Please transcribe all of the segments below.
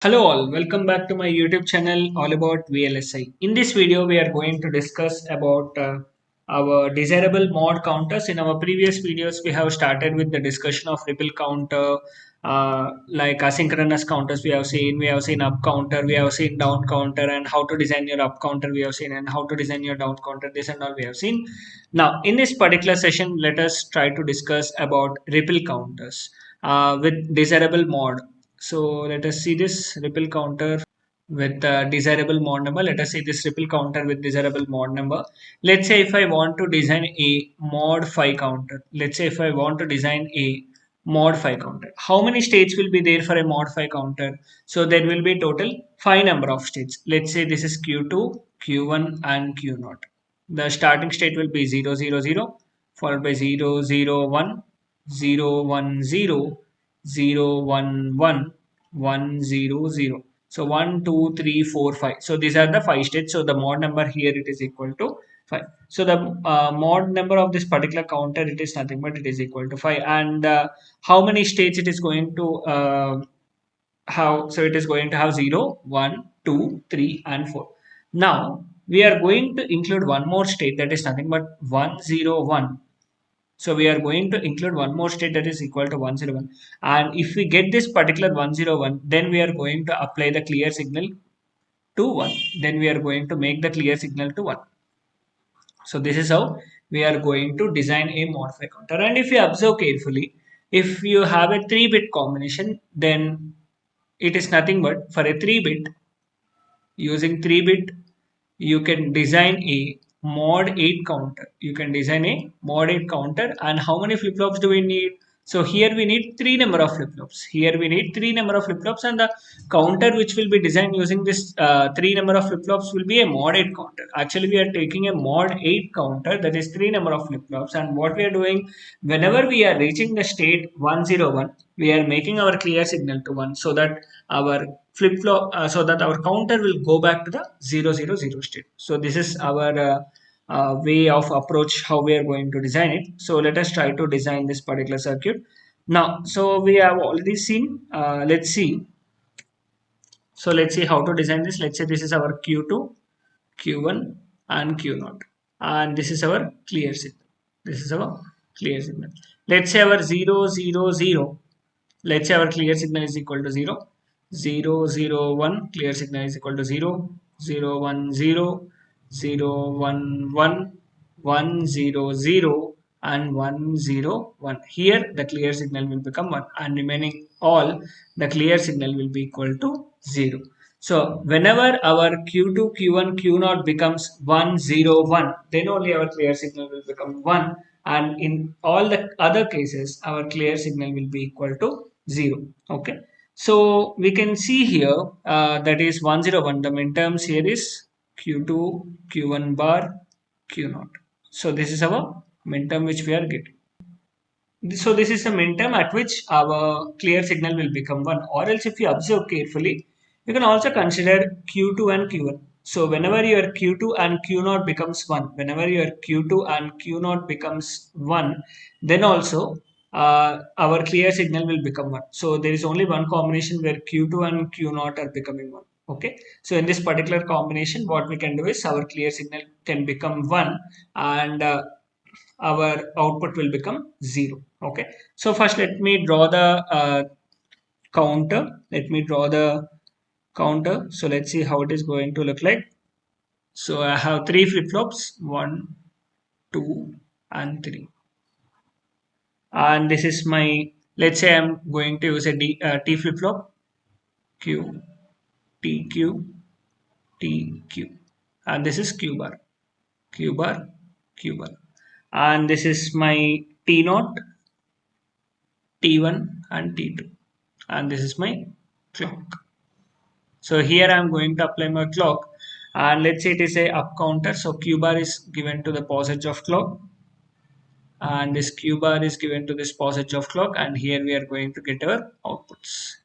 Hello all, welcome back to my YouTube channel all about VLSI. In this video, we are going to discuss about our desirable mod counters. In our previous videos, we have started with the discussion of ripple counter, like asynchronous counters we have seen up counter, we have seen down counter and how to design your up counter we have seen and how to design your down counter, this and all we have seen. Now, in this particular session, let us try to discuss about ripple counters with desirable mod. So let us see this ripple counter with desirable mod number. Let us see this ripple counter with desirable mod number. Let's say if I want to design a mod 5 counter. Let's say if I want to design a mod 5 counter. How many states will be there for a mod 5 counter? So there will be total 5 number of states. Let's say this is Q2, Q1 and Q0. The starting state will be 000 followed by 001, 010, 011, 100. So 1, 2, 3, 4, 5. So these are the 5 states. So the mod number here it is equal to 5. So the mod number of this particular counter it is nothing but it is equal to 5. And how many states it is going to have? So it is going to have 0, 1, 2, 3 and 4. Now we are going to include one more state that is nothing but 101. So we are going to include one more state that is equal to 101. And if we get this particular 101, then we are going to apply the clear signal to 1. Then we are going to make the clear signal to 1. So this is how we are going to design a modify counter. And if you observe carefully, if you have a 3-bit combination, then it is nothing but for a 3-bit, using 3-bit, you can design a mod 8 counter. You can design a mod 8 counter. And how many flip flops do we need? So here we need 3 number of flip flops. Here we need 3 number of flip flops, and the counter which will be designed using this 3 number of flip flops will be a mod 8 counter. Actually, we are taking a mod 8 counter that is 3 number of flip flops, and what we are doing, whenever we are reaching the state 101, we are making our clear signal to 1, so that our flip flop so that our counter will go back to the 000 state. So this is our way of approach how we are going to design it. So let us try to design this particular circuit now. So we have already seen, let's see how to design this. Let's say this is our Q2, Q1 and Q0, and this is our clear signal. This is our clear signal. Let's say our 000, let's say our clear signal is equal to 0, 001 clear signal is equal to 0, 010, 011, 100 and 101. Here the clear signal will become 1, and remaining all the clear signal will be equal to 0. So whenever our Q2, Q1, Q0 becomes 101, then only our clear signal will become 1, and in all the other cases our clear signal will be equal to 0. Okay, so we can see here that is 101. The minterms here is Q2, Q1 bar, Q0. So this is our minterm which we are getting. So this is a minterm at which our clear signal will become 1, or else if you observe carefully, you can also consider Q2 and Q1. So whenever your Q2 and Q0 becomes 1, whenever your Q2 and Q0 becomes 1, then also our clear signal will become 1. So there is only one combination where Q2 and Q0 are becoming 1. Okay, so in this particular combination, what we can do is our clear signal can become 1, and our output will become 0. Okay, so first let me draw the counter. Let me draw the counter. So let's see how it is going to look like. So I have 3 flip-flops, 1, 2 and 3, and this is my, let's say I'm going to use a T flip-flop, Q, T, Q, T, Q, and this is Q bar, Q bar, Q bar, and this is my T naught, T1 and T2, and this is my clock. So here I am going to apply my clock, and let's say it is a up counter. So Q bar is given to the passage of clock, and this Q bar is given to this passage of clock, and here we are going to get our outputs.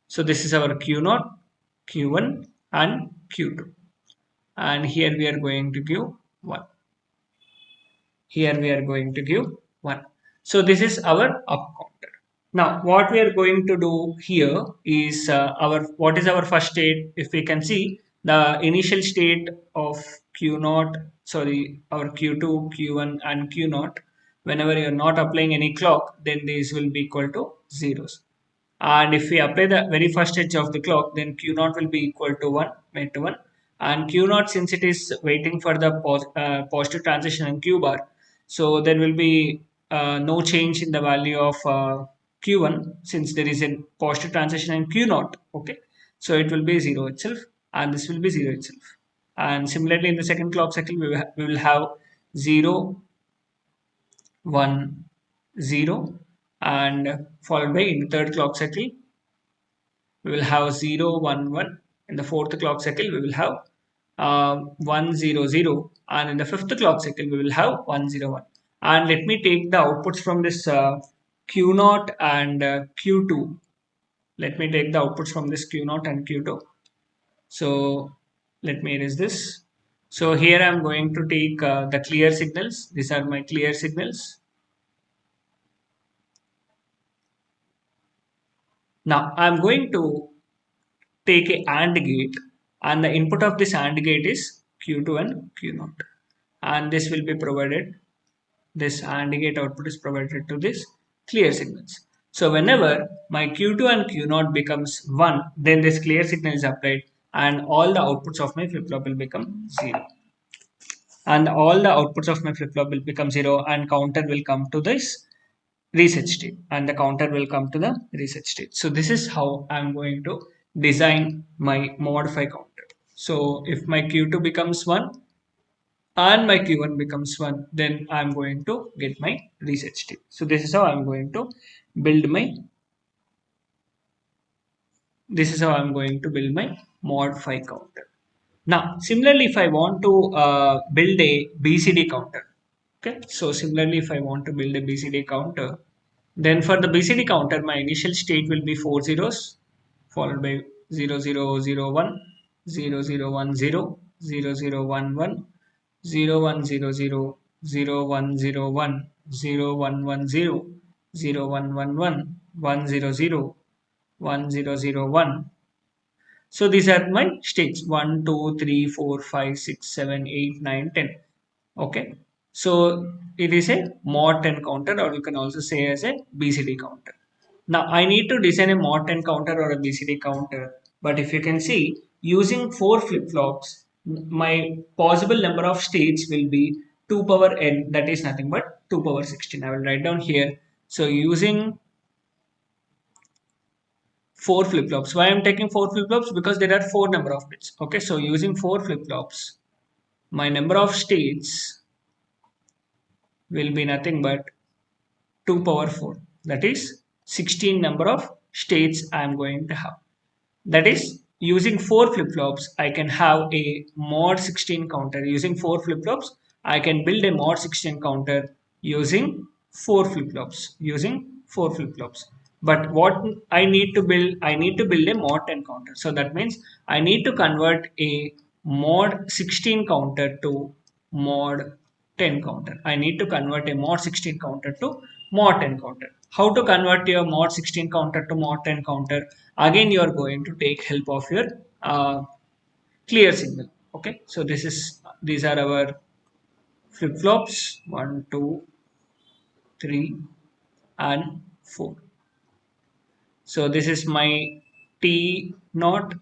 So this is our Q0, Q1 and Q2, and here we are going to give 1. Here we are going to give 1. So this is our up counter. Now, what we are going to do here is our what is our first state? If we can see the initial state of Q naught, sorry, our Q2, Q1, and Q naught. Whenever you are not applying any clock, then these will be equal to zeros. And if we apply the very first edge of the clock, then Q naught will be equal to 1, made to 1. And Q naught, since it is waiting for the positive transition in Q bar, so there will be no change in the value of Q1 since there is a positive transition in Q naught. Okay, so it will be 0 itself, and this will be 0 itself. And similarly, in the second clock cycle, we will have 0, 1, 0, and followed by in the third clock cycle we will have 0, 1, 1. In the fourth clock cycle, we will have 1, 0, 0. And in the fifth clock cycle, we will have 1, 0, 1. And let me take the outputs from this Q0 and Q2. Let me take the outputs from this Q0 and Q2. So let me erase this. So here I am going to take the clear signals. These are my clear signals. Now I am going to take a AND gate, and the input of this AND gate is Q2 and Q0, and this will be provided, this AND gate output is provided to this clear signals. So whenever my Q2 and Q0 becomes 1, then this clear signal is applied and all the outputs of my flip-flop will become 0. And all the outputs of my flip-flop will become 0 and counter will come to this reset state, and the counter will come to the reset state. So this is how I'm going to design my modify counter. So if my Q2 becomes 1 and my Q1 becomes 1, then I'm going to get my reset state. So this is how I'm going to build my modify counter. Now similarly, if I want to build a BCD counter, okay, so similarly if I want to build a BCD counter, then for the BCD counter, my initial state will be 4 zeros, followed by 0, 0, 0, 1, 0, 0, 1, 0, 0, 0, 1, 1, 0, 1, 0, 0, 0, 1, 0, 1, 0, 1, 1, 0, 0, 1, 1, 1, 1, 0, 0, 1, 0, 0, 1. So these are my states 1, 2, 3, 4, 5, 6, 7, 8, 9, 10. Okay, so it is a mod 10 counter, or you can also say as a BCD counter. Now I need to design a mod 10 counter or a BCD counter, but if you can see, using 4 flip-flops, my possible number of states will be 2 power n, that is nothing but 2 power 16. I will write down here. So using 4 flip-flops, why I'm taking 4 flip-flops? Because there are 4 number of bits. Okay, so using 4 flip-flops, my number of states will be nothing but 2 power 4, that is 16 number of states I am going to have. That is, using 4 flip-flops I can have a mod 16 counter. Using 4 flip-flops I can build a mod 16 counter using 4 flip-flops. But what I need to build, I need to build a mod 10 counter. So that means I need to convert a mod 16 counter to mod 10 counter. I need to convert a mod 16 counter to mod 10 counter. How to convert your mod 16 counter to mod 10 counter? Again, you are going to take help of your clear signal. Okay, so these are our flip flops 1, 2, 3, and 4. So this is my T naught,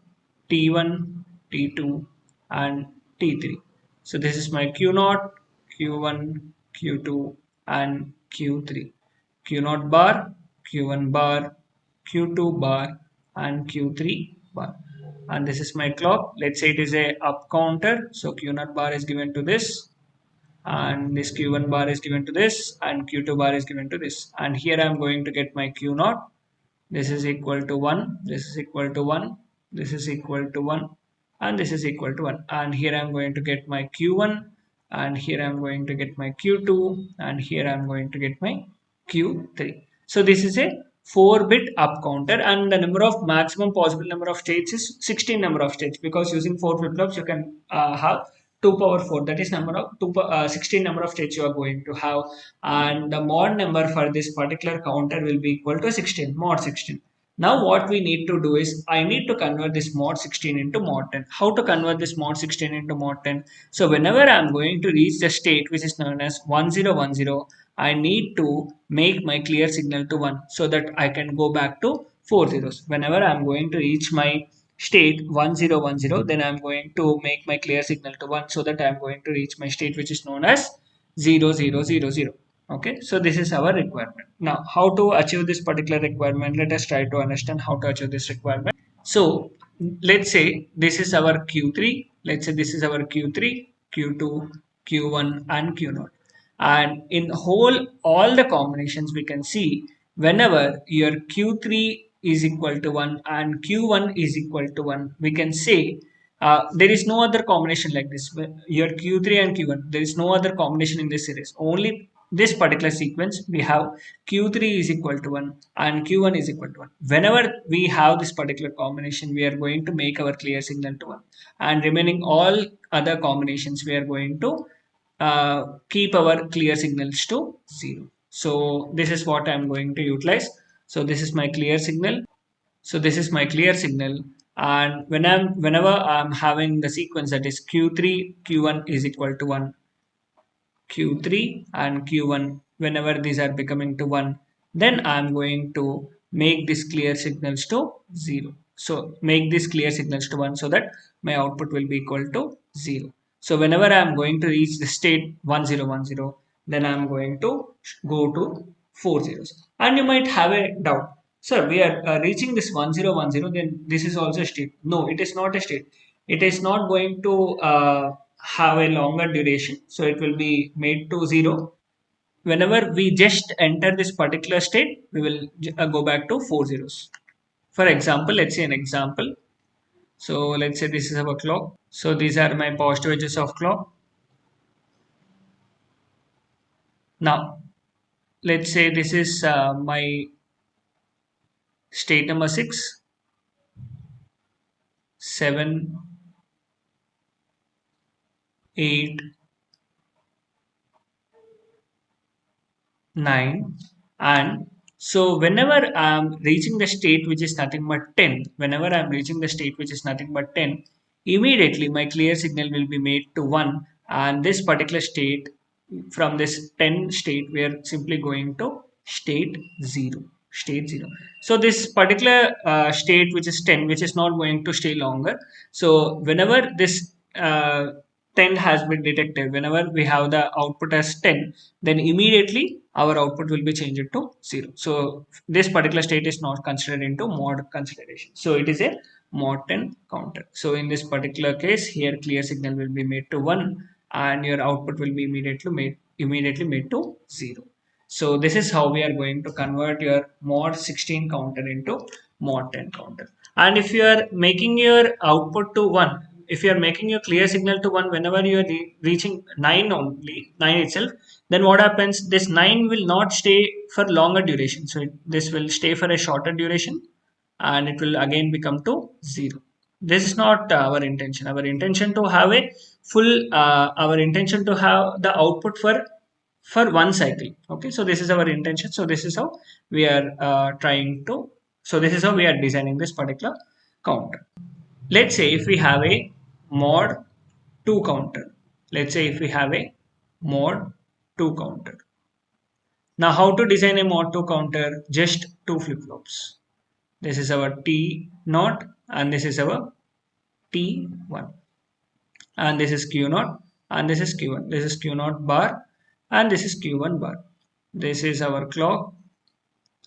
T1, T2, and T3. So this is my Q naught, Q1, Q2, and Q3. Q naught bar, Q1 bar, Q2 bar, and Q3 bar. And this is my clock. Let's say it is a up counter. So Q naught bar is given to this, and this Q1 bar is given to this, and Q2 bar is given to this. And here I am going to get my Q naught. This is equal to 1, this is equal to 1, this is equal to 1, and this is equal to 1. And here I am going to get my Q1, and here I am going to get my Q2, and here I am going to get my Q3. So this is a 4-bit up counter, and the number of maximum possible number of states is 16 number of states, because using 4 flip-flops you can have 2 power 4, that is number of 16 number of states you are going to have, and the mod number for this particular counter will be equal to 16, mod 16. Now what we need to do is I need to convert this mod 16 into mod 10. How to convert this mod 16 into mod 10? So whenever I'm going to reach the state which is known as 1010, I need to make my clear signal to 1 so that I can go back to 4 zeros. Whenever I'm going to reach my state 1010, then I'm going to make my clear signal to 1 so that I'm going to reach my state which is known as 0000. Okay, so this is our requirement. Now how to achieve this particular requirement? Let us try to understand how to achieve this requirement. So let's say this is our Q3, let's say this is our Q3, Q2, Q1 and Q0, and in whole all the combinations we can see whenever your Q3 is equal to 1 and Q1 is equal to 1, we can say there is no other combination like this. Your Q3 and Q1, there is no other combination in this series. Only this particular sequence we have Q3 is equal to 1 and Q1 is equal to 1. Whenever we have this particular combination, we are going to make our clear signal to 1, and remaining all other combinations we are going to keep our clear signals to 0. So this is what I'm going to utilize. So this is my clear signal. So this is my clear signal. And whenever I'm having the sequence that is Q3, Q1 is equal to 1, Q3 and Q1, whenever these are becoming to 1, then I'm going to make this clear signals to 0. So make this clear signals to 1 so that my output will be equal to 0. So whenever I'm going to reach the state 1010, then I'm going to go to 4 zeros. And you might have a doubt. Sir, we are reaching this 1010, then this is also a state. No, it is not a state. It is not going to have a longer duration, so it will be made to 0. Whenever we just enter this particular state, we will go back to 4 zeros. For example, let's say an example. So let's say this is our clock. So these are my positive edges of clock. Now let's say this is my state number 6, 7, 8, 9, and so whenever I'm reaching the state which is nothing but 10, whenever I'm reaching the state which is nothing but 10, immediately my clear signal will be made to 1, and this particular state, from this 10 state, we are simply going to state 0. State 0. So this particular state which is 10, which is not going to stay longer. So whenever this 10 has been detected, whenever we have the output as 10, then immediately our output will be changed to 0. So this particular state is not considered into mod consideration. So it is a mod 10 counter. So in this particular case, here clear signal will be made to 1 and your output will be immediately made to 0. So this is how we are going to convert your mod 16 counter into mod 10 counter. And if you are making your output to 1, if you are making your clear signal to 1 whenever you are reaching 9 only, 9 itself, then what happens? This 9 will not stay for longer duration. So this will stay for a shorter duration and it will again become to 0. This is not our intention. Our intention to have a our intention to have the output for one cycle. Okay, so this is our intention. So this is how we are so this is how we are designing this particular counter. Let's say if we have a mod 2 counter. Let's say if we have a mod 2 counter. Now how to design a mod 2 counter? Just two flip-flops. This is our T0 and this is our T1. And this is Q0 and this is Q1. This is Q0 bar and this is Q1 bar. This is our clock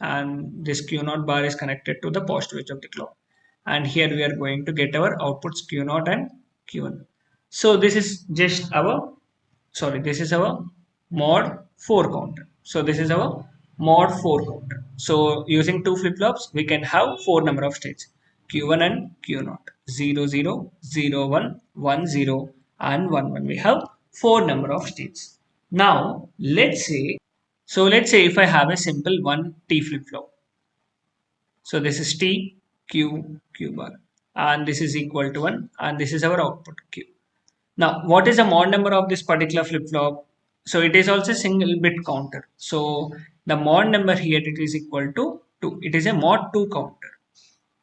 and this Q0 bar is connected to the positive edge of the clock. And here we are going to get our outputs Q0 and Q1. So this is just our, this is our mod 4 counter. So this is our mod 4 counter. So using two flip-flops, we can have 4 number of states, Q1 and Q0, 0, 0, 0, 1, 1, 0 and 1, 1. We have 4 number of states. Now let's say if I have a simple 1 T flip-flop. So this is T, Q, Q bar and this is equal to 1 and this is our output Q. Now what is the mod number of this particular flip flop? So it is also single bit counter, so the mod number here it is equal to 2. It is a mod 2 counter,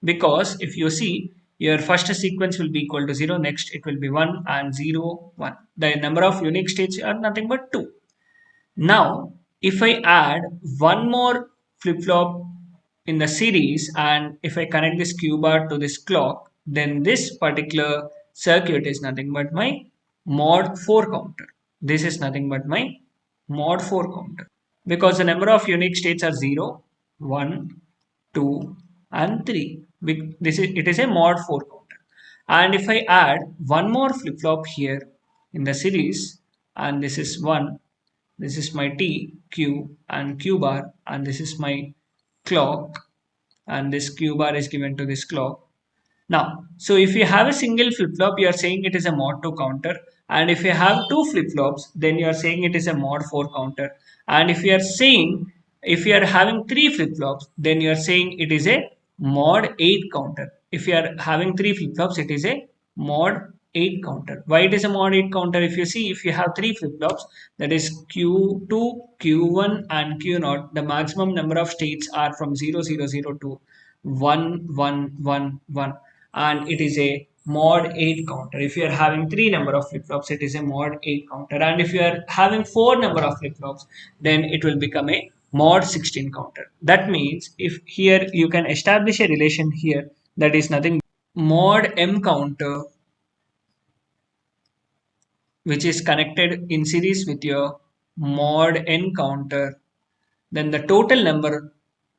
because if you see, your first sequence will be equal to 0, next it will be 1 and 0 1. The number of unique states are nothing but 2. Now if I add one more flip flop in the series, and if I connect this q bar to this clock, then this particular circuit is nothing but my mod 4 counter. This is nothing but my mod 4 counter, because the number of unique states are 0, 1, 2 and 3. It is a mod 4 counter. And if I add one more flip flop here in the series, and this is 1, this is my T, Q and Q bar, and this is my clock, and this Q bar is given to this clock. Now, so if you have a single flip-flop, you are saying it is a mod 2 counter. And if you have two flip-flops, then you are saying it is a mod 4 counter. And if you are saying, if you are having three flip-flops, then you are saying it is a mod 8 counter. If you are having three flip-flops, it is a mod 8 counter. Why it is a mod 8 counter? If you see, if you have three flip-flops, that is Q2, Q1 and Q0, the maximum number of states are from 000 to 1111, and it is a mod 8 counter. If you are having three number of flip-flops, it is a mod 8 counter, and if you are having four number of flip-flops, then it will become a mod 16 counter. That means if here you can establish a relation here, that is nothing mod m counter, which is connected in series with your mod n counter, then the total number,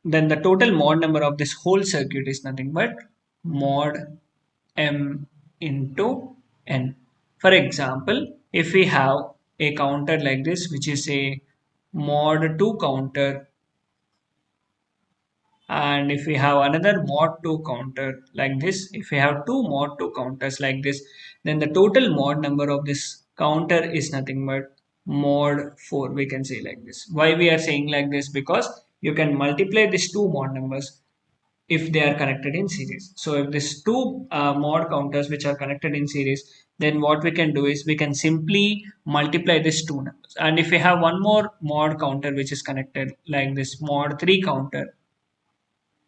then the total mod number of this whole circuit is nothing but mod m into n. For example, if we have a counter like this, which is a mod 2 counter, and if we have another mod 2 counter like this, if we have two mod 2 counters like this, then the total mod number of this counter is nothing but mod 4. We can say like this. Why we are saying like this? Because you can multiply these two mod numbers if they are connected in series. So if these two mod counters which are connected in series, then what we can do is we can simply multiply these two numbers. And if we have one more mod counter which is connected like this mod 3 counter,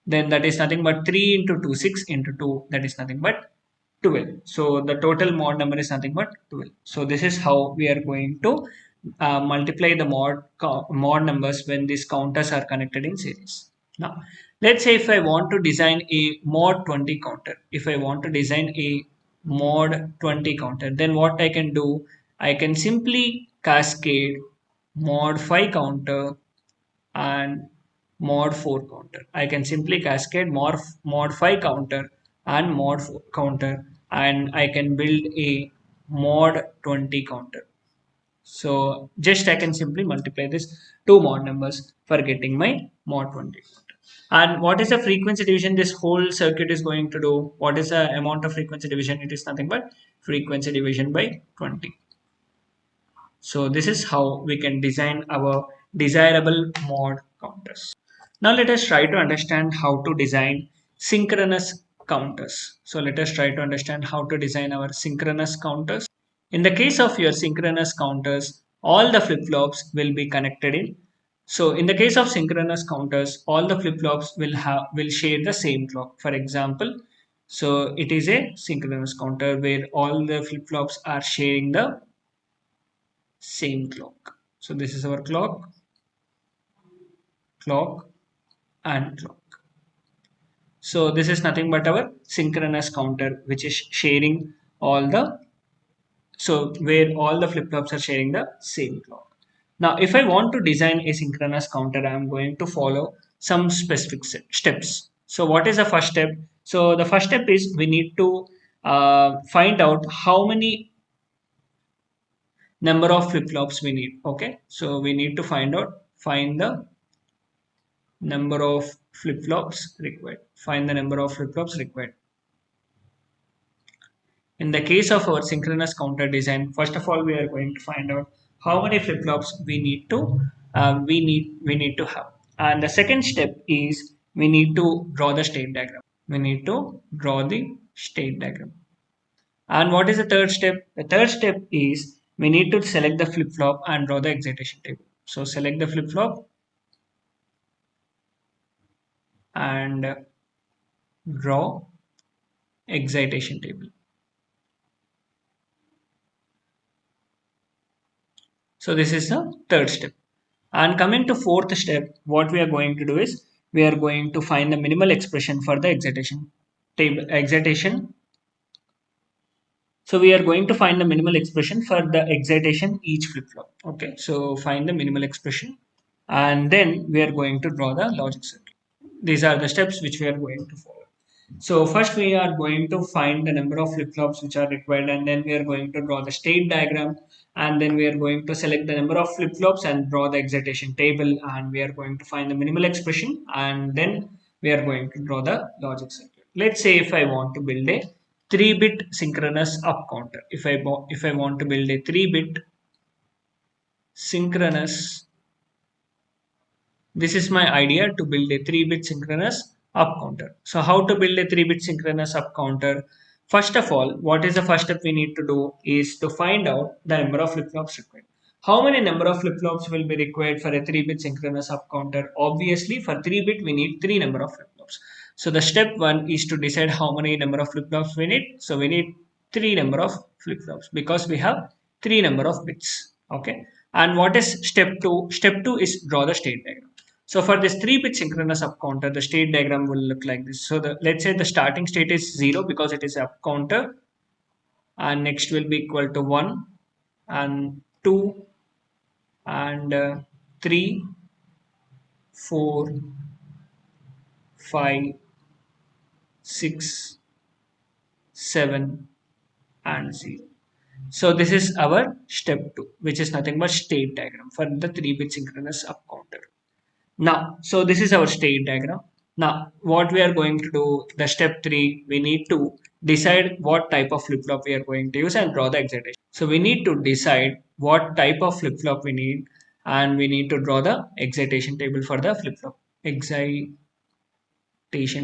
then that is nothing but 3 into 2, 6 into 2, that is nothing but 12. So the total mod number is nothing but 12. So this is how we are going to multiply the mod numbers when these counters are connected in series. Now let's say if I want to design a mod 20 counter, if I want to design a mod 20 counter, then what I can do, I can simply cascade mod 5 counter and mod 4 counter. I can simply cascade mod 5 counter and mod 4 counter, and I can build a mod 20 counter. So just I can simply multiply this two mod numbers for getting my mod 20 counter. And what is the frequency division this whole circuit is going to do? What is the amount of frequency division? It is nothing but frequency division by 20. So this is how we can design our desirable mod counters. Now let us try to understand how to design synchronous counters. So let us try to understand how to design our synchronous counters. In the case of your synchronous counters, all the flip-flops will be connected in. So in the case of synchronous counters, all the flip-flops will share the same clock. For example, so it is a synchronous counter where all the flip-flops are sharing the same clock. So this is our clock, clock and clock. So this is nothing but our synchronous counter, which is sharing all the, so where all the flip-flops are sharing the same clock. Now if I want to design a synchronous counter, I am going to follow some specific steps. So what is the first step? So the first step is we need to find out how many number of flip-flops we need. Okay, so we need to find the number of flip-flops required. Find the number of flip-flops required. In the case of our synchronous counter design, first of all, we are going to find out how many flip-flops we need to have. And the second step is we need to draw the state diagram. We need to draw the state diagram. And what is the third step? The third step is we need to select the flip-flop and draw the excitation table. So select the flip-flop and draw excitation table. So this is the third step. And coming to fourth step, what we are going to do is we are going to find the minimal expression for the excitation table. So we are going to find the minimal expression for the excitation each flip-flop. Okay, so find the minimal expression and then we are going to draw the logic circuit. These are the steps which we are going to follow. So first we are going to find the number of flip-flops which are required and then we are going to draw the state diagram and then we are going to select the number of flip-flops and draw the excitation table and we are going to find the minimal expression and then we are going to draw the logic circuit. Let's say if I want to build a 3-bit synchronous up counter. If I want to build a 3-bit synchronous, this is my idea to build a 3-bit synchronous up counter. So how to build a 3-bit synchronous up counter? First of all, what is the first step we need to do is to find out the number of flip-flops required. How many number of flip-flops will be required for a 3-bit synchronous up counter? Obviously, for 3-bit we need 3 number of flip-flops. So the step 1 is to decide how many number of flip-flops we need. So we need 3 number of flip-flops because we have 3 number of bits. Okay. And what is step 2? Step 2 is draw the state diagram. So for this 3-bit synchronous up counter, the state diagram will look like this. So let's say the starting state is 0 because it is up counter, and next will be equal to 1 and 2 and 3, 4, 5, 6, 7 and 0. So this is our step 2, which is nothing but state diagram for the 3-bit synchronous up counter. Now, so this is our state diagram. Now, what we are going to do, the step 3, we need to decide what type of flip-flop we are going to use and draw the excitation. So we need to decide what type of flip-flop we need and we need to draw the excitation table for the flip-flop. Excitation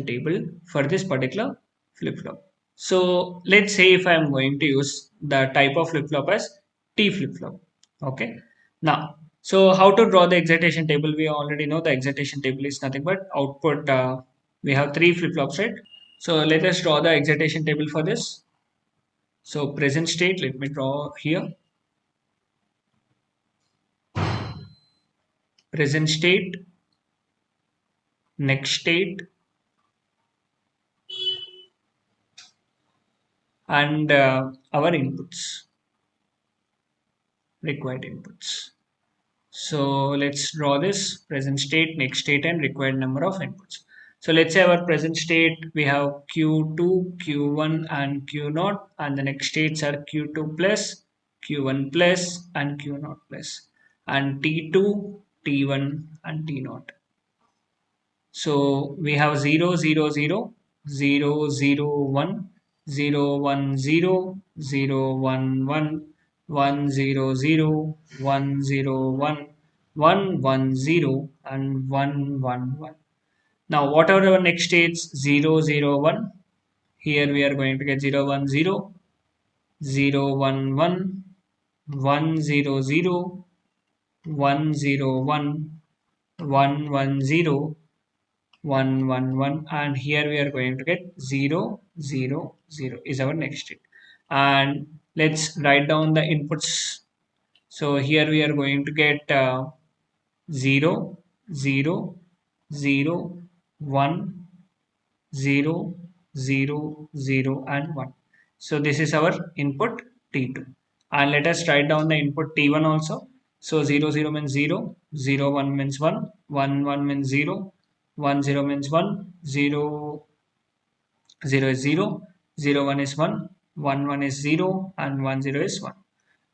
table for this particular flip-flop. So let's say if I am going to use the type of flip-flop as T flip-flop. Okay. Now, so how to draw the excitation table? We already know the excitation table is nothing but output. We have 3 flip-flops, right? So let us draw the excitation table for this. So present state, let me draw here. Present state, next state, and our inputs, required inputs. So let's draw this present state, next state, and required number of inputs. So let's say our present state, we have Q2, Q1, and Q0, and the next states are Q2 plus, Q1 plus, and Q0 plus, and T2, T1, and T0. So we have 0, 0, 0, 0, 0, 1, 0, 1, 0, 0, 1, 1, 1, 0, 0, 1, 0, 1, 1, 1, 0, and 1, 1, 1. Now, what are our next states? 0, 0, 1. Here we are going to get 0, 1, 0, 0, 1, 1, 1, 0, 0, 1, 0, 1, 1, 1, 0, 1 1 1 and here we are going to get 0 0 0 is our next state and let's write down the inputs. So here we are going to get 0 0 0 1 0 0 0 and 1. So this is our input T2 and let us write down the input T1 also. So 0 0 means 0, 0 1 means 1, 1 1 means 0, 1 0 means 1, 0 0 is 0, 0 1 is 1, 1 1 is 0 and 1 0 is 1.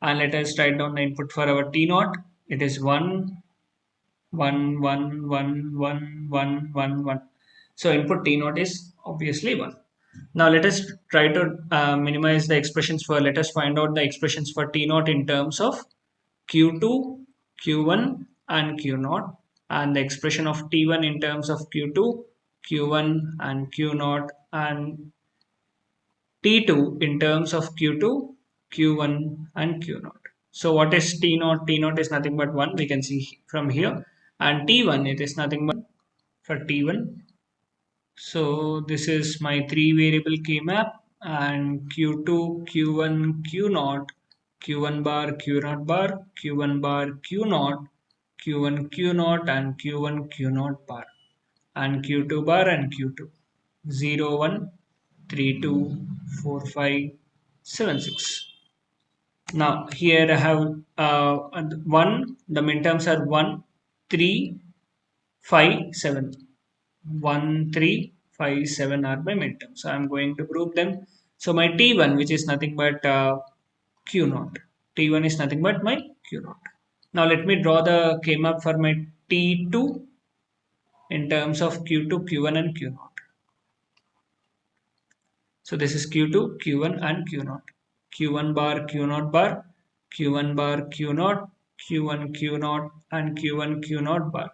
And let us write down the input for our T naught. It is 1 1 1 1 1 1 1 1. So input T naught is obviously 1. Now let us try to minimize the expressions for, let us find out the expressions for T naught in terms of Q2, Q1 and Q0 and the expression of T1 in terms of Q2, Q1 and Q0 and T2 in terms of Q2, Q1 and Q0. So what is T0? T0 is nothing but 1, we can see from here, and T1 it is nothing but for T1. So this is my 3 variable key map, and Q2, Q1, Q0, Q1 bar, Q0 bar, Q1 bar, Q0, Q1, Q0 and Q1, Q0 bar, and Q2 bar and Q2. 0, 1, 3, 2, 4, 5, 7, 6. Now here I have 1, the midterms are 1, 3, 5, 7. 1, 3, 5, 7 are my midterms. So I'm going to group them. So my T1, which is nothing but Q0. T1 is nothing but my Q0. Now let me draw the K-map for my T2 in terms of Q2, Q1 and Q0. So this is Q2, Q1 and Q0. Q1 bar, Q0 bar, Q1 bar, Q0, Q1, Q0 and Q1, Q0 bar.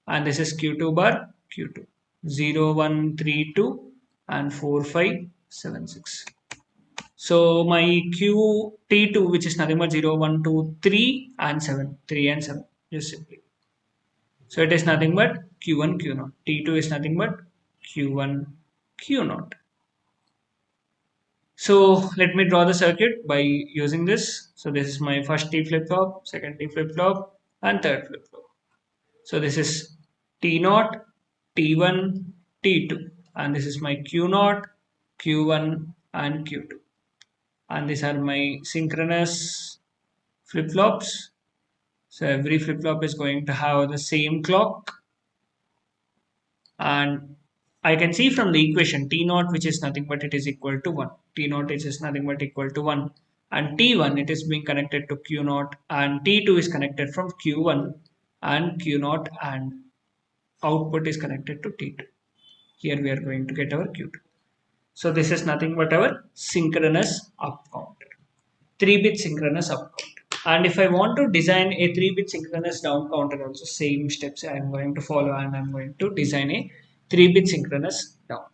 And this is Q2 bar, Q2. 0, 1, 3, 2 and 4, 5, 7, 6. So my T2, which is nothing but 0, 1, 2, 3 and 7. 3 and 7, just simply. So it is nothing but Q1, Q0. T2 is nothing but Q1, Q0. So let me draw the circuit by using this. So this is my first T flip-flop, second T flip-flop and third flip-flop. So this is T0, T1, T2 and this is my Q0, Q1 and Q2. And these are my synchronous flip-flops. So every flip-flop is going to have the same clock, and I can see from the equation T0, which is nothing but it is equal to 1. T0 is nothing but equal to 1, and T1 it is being connected to Q0 and T2 is connected from Q1 and Q0 and output is connected to T2. Here we are going to get our Q2. So this is nothing but our synchronous up counter. 3-bit synchronous up counter. And if I want to design a 3-bit synchronous down counter, also same steps I am going to follow, and I am going to design a 3-bit synchronous down.